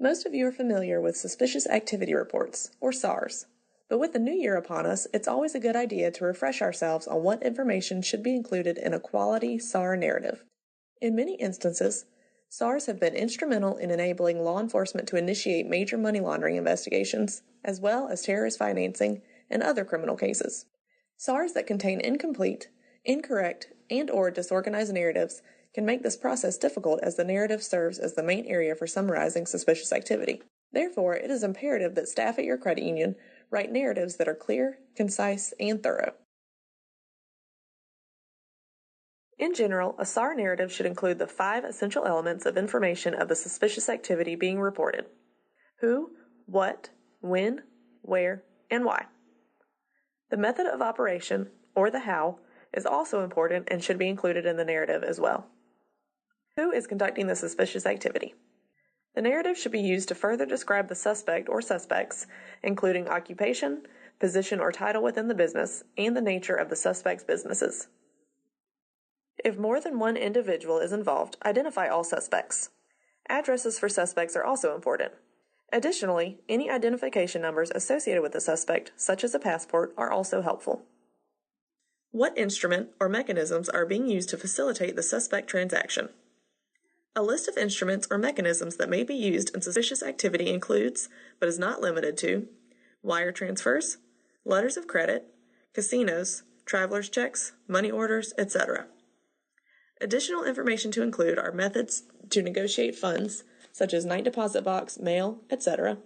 Most of you are familiar with Suspicious Activity Reports, or SARs. But with the new year upon us, it's always a good idea to refresh ourselves on what information should be included in a quality SAR narrative. In many instances, SARs have been instrumental in enabling law enforcement to initiate major money laundering investigations, as well as terrorist financing and other criminal cases. SARs that contain incomplete, incorrect, and/or disorganized narratives can make this process difficult as the narrative serves as the main area for summarizing suspicious activity. Therefore, it is imperative that staff at your credit union write narratives that are clear, concise, and thorough. In general, a SAR narrative should include the 5 essential elements of information of the suspicious activity being reported: who, what, when, where, and why. The method of operation, or the how, is also important and should be included in the narrative as well. Who is conducting the suspicious activity? The narrative should be used to further describe the suspect or suspects, including occupation, position or title within the business, and the nature of the suspect's businesses. If more than one individual is involved, identify all suspects. Addresses for suspects are also important. Additionally, any identification numbers associated with the suspect, such as a passport, are also helpful. What instrument or mechanisms are being used to facilitate the suspect transaction? A list of instruments or mechanisms that may be used in suspicious activity includes, but is not limited to, wire transfers, letters of credit, casinos, traveler's checks, money orders, etc. Additional information to include are methods to negotiate funds, such as night deposit box, mail, etc.,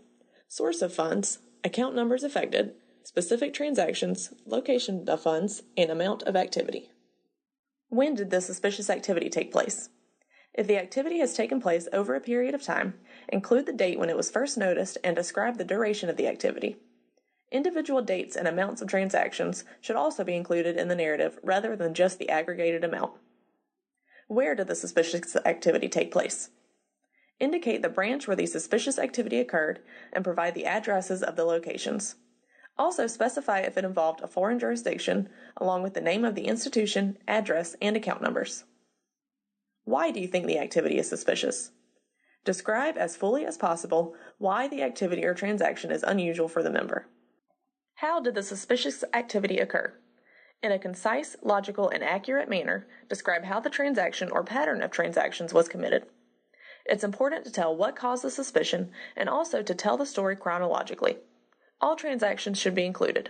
source of funds, account numbers affected, specific transactions, location of funds, and amount of activity. When did the suspicious activity take place? If the activity has taken place over a period of time, include the date when it was first noticed and describe the duration of the activity. Individual dates and amounts of transactions should also be included in the narrative rather than just the aggregated amount. Where did the suspicious activity take place? Indicate the branch where the suspicious activity occurred and provide the addresses of the locations. Also specify if it involved a foreign jurisdiction, along with the name of the institution, address, and account numbers. Why do you think the activity is suspicious? Describe as fully as possible why the activity or transaction is unusual for the member. How did the suspicious activity occur? In a concise, logical, and accurate manner, describe how the transaction or pattern of transactions was committed. It's important to tell what caused the suspicion and also to tell the story chronologically. All transactions should be included,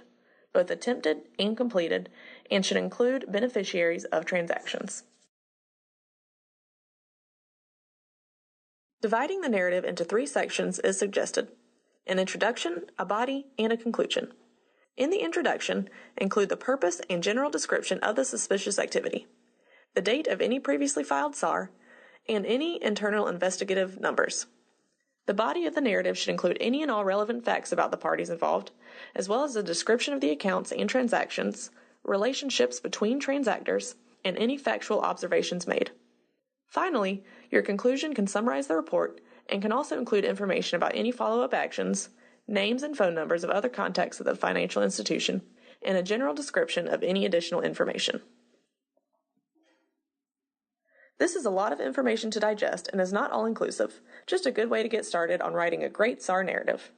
both attempted and completed, and should include beneficiaries of transactions. Dividing the narrative into 3 sections is suggested: an introduction, a body, and a conclusion. In the introduction, include the purpose and general description of the suspicious activity, the date of any previously filed SAR, and any internal investigative numbers. The body of the narrative should include any and all relevant facts about the parties involved, as well as a description of the accounts and transactions, relationships between transactors, and any factual observations made. Finally, your conclusion can summarize the report and can also include information about any follow-up actions, names and phone numbers of other contacts of the financial institution, and a general description of any additional information. This is a lot of information to digest and is not all-inclusive, just a good way to get started on writing a great SAR narrative.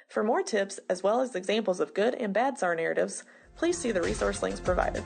For more tips, as well as examples of good and bad SAR narratives, please see the resource links provided.